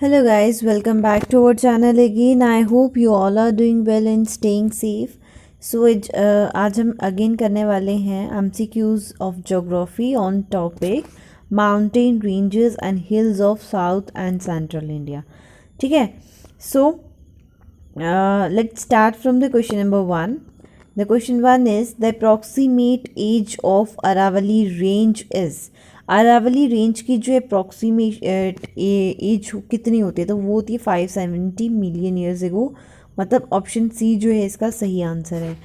Hello guys, welcome back to our channel again. I hope you all are doing well and staying safe. आज हम again करने वाले हैं MCQs of geography on topic mountain ranges and hills of south and central India. ठीक है, so let's start from the question number 1. The question 1 is the approximate age of Aravalli range is. Aravalli range की जो approximate as कितनी होती है, तो वो होती है 570 मिलियन ईयर्स एगो. मतलब ऑप्शन सी जो है इसका सही आंसर है.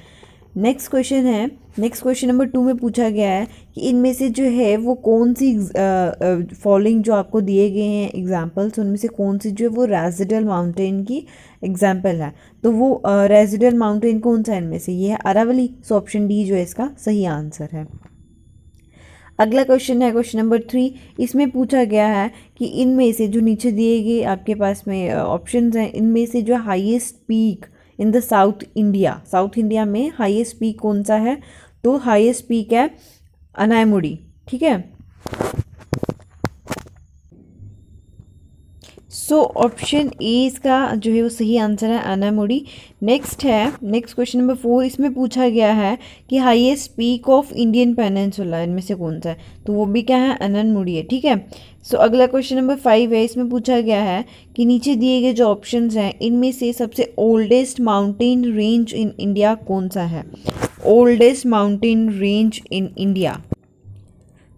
नेक्स्ट क्वेश्चन नंबर 2 में पूछा गया है कि इनमें से जो है वो कौन सी फॉलोइंग जो आपको दिए गए हैं एग्जांपल्स, उनमें से कौन सी जो है वो रेजिडल माउंटेन की एग्जांपल है. तो वो रेजिडल माउंटेन कौन सा है इनमें से, ये है अरावली. सो ऑप्शन डी जो है इसका सही आंसर है. अगला क्वेश्चन है क्वेश्चन नंबर 3. इसमें पूछा गया है कि इनमें से जो नीचे दिए गए आपके पास में ऑप्शंस हैं, इनमें से जो highest peak in the south India में हाईएस्ट पीक कौन सा है. तो हाईएस्ट पीक है अनायमुड़ी. ठीक है, सो ऑप्शन ए इसका जो है वो सही आंसर है, अनायमुड़ी. Next question number 4. इसमें पूछा गया है कि highest peak of Indian peninsula इनमें से कौन सा है, तो वो भी क्या है, अनायमुड़ी है. ठीक है, सो अगला क्वेश्चन नंबर 5 है. इसमें पूछा गया है कि नीचे दिए गए जो ऑप्शंस हैं इनमें से सबसे oldest mountain range in India कौन सा है. Oldest mountain range in India,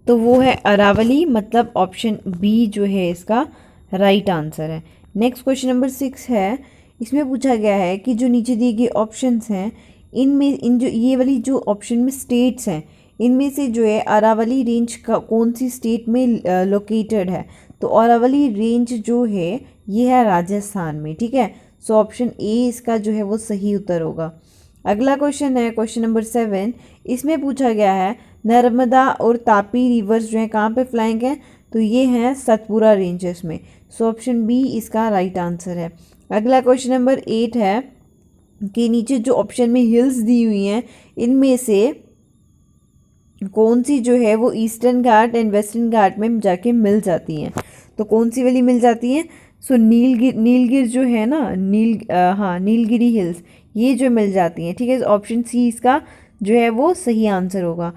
तो वो है अरावली. मतलब ऑप्शन बी जो है इसका राइट आंसर है. नेक्स्ट क्वेश्चन नंबर 6 है. इसमें पूछा गया है कि जो नीचे दिए गए ऑप्शंस हैं इन जो ये वाली जो ऑप्शन में स्टेट्स हैं इनमें से जो है अरावली रेंज का कौन सी स्टेट में लोकेटेड है. तो अरावली रेंज जो है ये है राजस्थान में. ठीक है, सो ऑप्शन ए इसका जो है वो सही उत्तर होगा. अगला क्वेश्चन है क्वेश्चन नंबर 7. इसमें पूछा गया है नर्मदा और तापी रिवर्स जो है कहाँ पे फ्लैंक हैं, तो ये हैं सतपुरा रेंजेस में. सो ऑप्शन बी इसका राइट आंसर है. अगला क्वेश्चन नंबर 8 है कि नीचे जो ऑप्शन में हिल्स दी हुई हैं इनमें से कौन सी जो है वो ईस्टर्न घाट एंड वेस्टर्न घाट में जाके मिल जाती हैं. तो कौन सी वाली मिल जाती हैं. सो नीलगिर जो है ना, नीलगिरी हिल्स ये जो मिल जाती हैं. ठीक है, ऑप्शन सी इसका जो है वो सही आंसर होगा.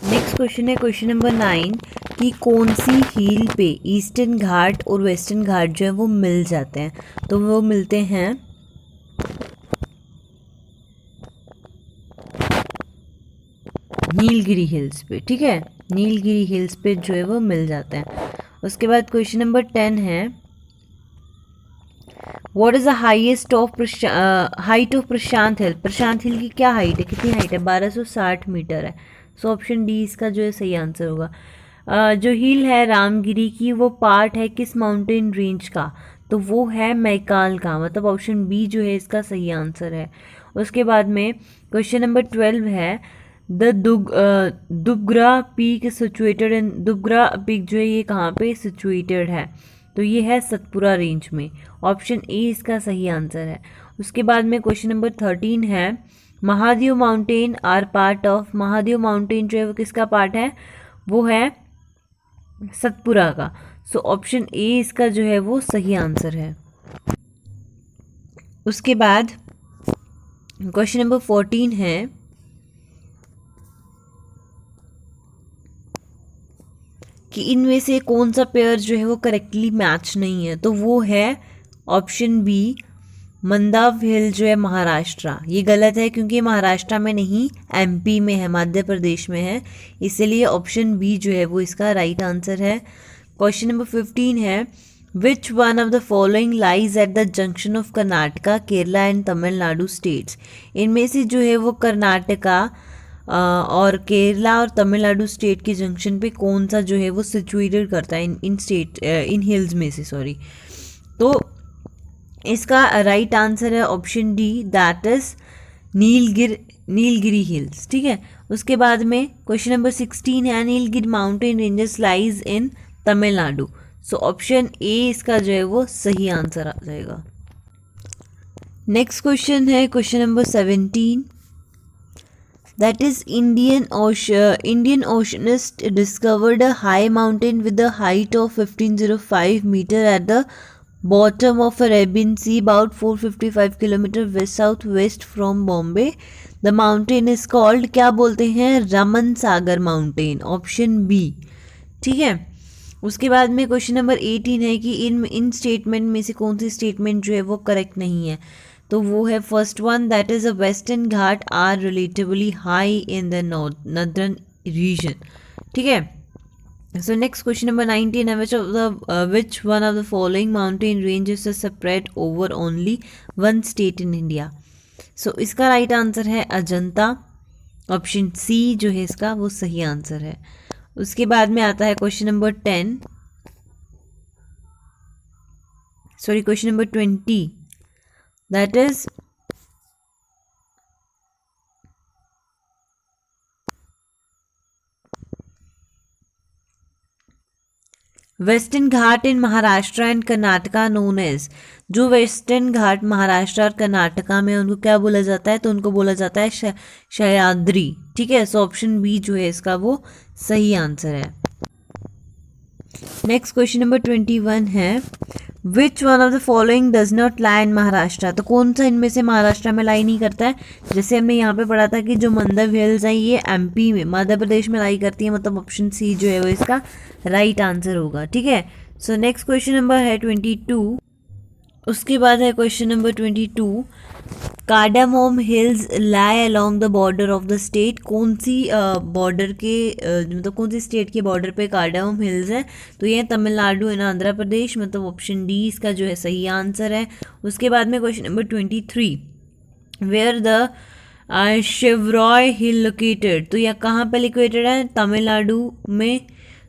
नेक्स्ट क्वेश्चन है क्वेश्चन नंबर 9 कि कौन सी हिल पे ईस्टर्न घाट और वेस्टर्न घाट जो है वो मिल जाते हैं. तो वो मिलते हैं नीलगिरी हिल्स पे. ठीक है, नीलगिरी हिल्स पे जो है वो मिल जाते हैं. उसके बाद क्वेश्चन नंबर 10 है what is the highest of height of Prashant hill. Prashant hill की क्या हाइट है, कितनी हाइट है, 1260 मीटर है. सो ऑप्शन डी इसका जो है सही आंसर होगा. जो हिल है रामगिरी की वो पार्ट है किस माउंटेन रेंज का, तो वो है मैकाल का. मतलब ऑप्शन बी जो है इसका सही आंसर है. उसके बाद में क्वेश्चन नंबर 12 है the Dubgra peak situated in. Dubgra peak जो है ये कहाँ पे सिचुएटेड है, तो ये है सतपुरा रेंज में. ऑप्शन ए इसका सही आंसर है. उसके बाद में क्वेश्चन नंबर 13 है Mahadev mountain are part of. Mahadev mountain जो है वो किसका पार्ट है, वो है सतपुरा का. सो ऑप्शन ए इसका जो है वो सही आंसर है. उसके बाद क्वेश्चन नंबर 14 है कि इनमें से कौन सा पेयर जो है वो करेक्टली मैच नहीं है, तो वो है ऑप्शन बी मंदाव हिल जो है महाराष्ट्र. ये गलत है क्योंकि महाराष्ट्र में नहीं एमपी में है, मध्य प्रदेश में है, इसीलिए ऑप्शन बी जो है वो इसका राइट आंसर है. क्वेश्चन नंबर 15 है which one of the following lies at the junction of Karnataka Kerala and Tamil Nadu states. इनमें से जो है वो कर्नाटका और केरला और तमिलनाडु स्टेट के जंक्शन पे कौन सा जो है वो सिचुएटेड करता है इन हिल्स में से. सॉरी, तो इसका राइट आंसर है option D that is Nilgiri hills. ठीक है, उसके बाद में क्वेश्चन नंबर 16 है Nilgiri mountain ranges lies in Tamil Nadu. So option A इसका जो है वो सही आंसर आ जाएगा. नेक्स्ट क्वेश्चन है question number 17 That is, Indian oceanist discovered a high mountain with a height of 1505 meter at the bottom of Arabian Sea, about 455 kilometre west south west from Bombay. The mountain is called, क्या बोलते हैं, रमन सागर mountain, option B. ठीक है. उसके बाद में question number 18 है कि इन स्टेटमेंट में से कौन सी स्टेटमेंट जो है वो करेक्ट नहीं है. तो वो है first one, that is a Western Ghat are relatively high in the northern region. ठीक है. So next question number 19 है, which one of the following mountain ranges is spread over only one state in India. So इसका right answer है Ajanta, option C जो है इसका वो सही आंसर है. उसके बाद में आता है question number 20, that is Western Ghat in Maharashtra and Karnataka known as. जो वेस्टर्न घाट महाराष्ट्र और कर्नाटका में उनको क्या बोला जाता है, तो उनको बोला जाता है सह्याद्री. ठीक है. सो ऑप्शन बी जो है इसका वो सही आंसर है. नेक्स्ट क्वेश्चन नंबर 21 है, which one of the following does not lie in Maharashtra. तो कौन सा इनमें से महाराष्ट्र में लाई नहीं करता है. जैसे हमने यहाँ पे पढ़ा था कि जो मंदव हिल्स है ये एमपी में, मध्य प्रदेश में लाई करती है, मतलब ऑप्शन सी जो है वो इसका राइट आंसर होगा. ठीक है. सो नेक्स्ट क्वेश्चन नंबर है 22. उसके बाद है question number 22, cardamom hills lie along the border of the state. कौन सी बॉर्डर के मतलब कौन सी स्टेट के बॉर्डर पे कार्डामोम हिल्स है. तो ये तमिलनाडु एंड आंध्र प्रदेश, मतलब ऑप्शन डी इसका जो है सही आंसर है. उसके बाद में question number 23, where the Shevaroy hill located. तो यह कहाँ पे लोकेटेड है, तमिलनाडु में.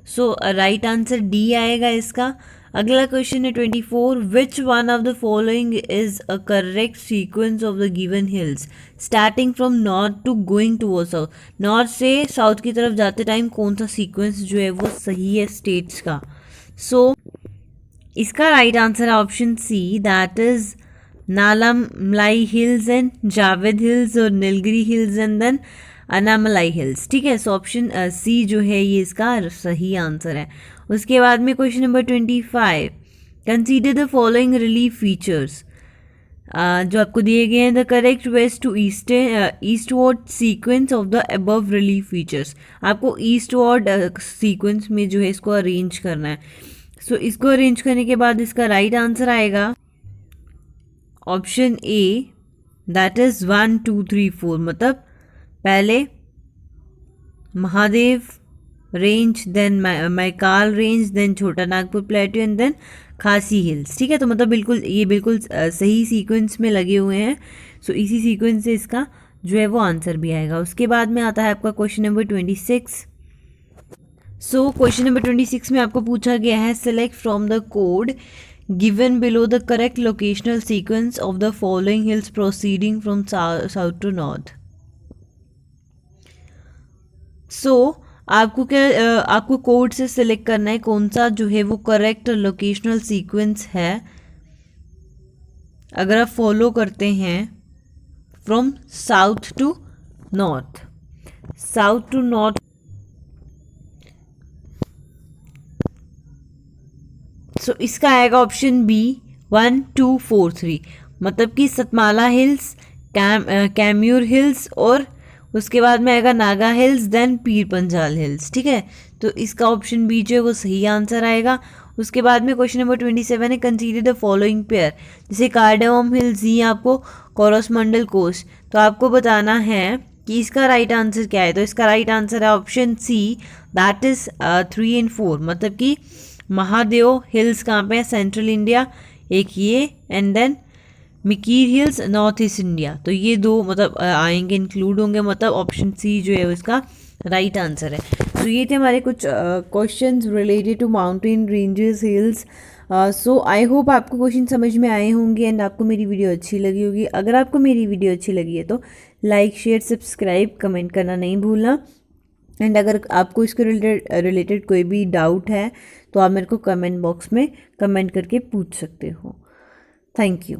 सो राइट आंसर डी आएगा इसका. अगला क्वेश्चन है 24, which one of the following is a correct sequence of the given hills starting from north to going towards south. North से साउथ की तरफ जाते टाइम कौन सा सीक्वेंस जो है वो सही है स्टेट्स का. सो इसका राइट आंसर है option C, that is Nallamalai hills and Javadi hills और Nilgiri hills and then Anamalai hills. ठीक है. सो ऑप्शन सी जो है ये इसका सही आंसर है. उसके बाद में question number 25, consider the following relief features. जो आपको दिए गए हैं, the correct west to eastward sequence of the above relief features. आपको ईस्टवर्ड सीक्वेंस में जो है इसको अरेंज करना है. सो इसको अरेंज करने के बाद इसका राइट आंसर आएगा ऑप्शन ए, दैट इज 1 2 3 4. मतलब पहले Mahadev range, then Maikal range, then Chota Nagpur plateau and then Khasi hills. ठीक है. तो मतलब बिल्कुल सही सीक्वेंस में लगे हुए हैं. सो इसी सीक्वेंस से इसका जो है वो आंसर भी आएगा. उसके बाद में आता है आपका question number 26. So question number 26 में आपको पूछा गया है, select from the code given below the correct locational sequence of the following hills proceeding from south to north. So आपको कोड से सिलेक्ट करना है कौन सा जो है वो करेक्ट लोकेशनल सीक्वेंस है. अगर आप फॉलो करते हैं फ्रॉम साउथ टू नॉर्थ, सो इसका आएगा ऑप्शन बी 1 2 4 3. मतलब कि सतमाला हिल्स, कैम्यूर हिल्स और उसके बाद में आएगा Naga hills, then Pir Panjal hills. ठीक है. तो इसका ऑप्शन बी जो है वो सही आंसर आएगा. उसके बाद में क्वेश्चन नंबर 27 है, कंसीडर द फॉलोइंग पेयर. जैसे कार्डामोम हिल्स ही आपको कोरोसमंडल कोस्ट, तो आपको बताना है कि इसका राइट आंसर क्या है. तो इसका राइट आंसर है option C, that is 3 and 4. मतलब कि महादेव हिल्स कहाँ पे है, सेंट्रल इंडिया, एक ये, and then Mikir hills north east India. तो ये दो मतलब आएंगे, इंक्लूड होंगे, मतलब ऑप्शन सी जो है इसका राइट आंसर है. तो ये थे हमारे कुछ questions related to mountain ranges hills. So I hope आपको क्वेश्चन समझ में आए होंगे एंड आपको मेरी वीडियो अच्छी लगी होगी. अगर आपको मेरी वीडियो अच्छी लगी है तो लाइक शेयर सब्सक्राइब कमेंट करना नहीं भूलना. एंड अगर आपको इसके रिलेटेड कोई भी डाउट है तो आप मेरे को कमेंट बॉक्स में कमेंट करके पूछ सकते हो. Thank you.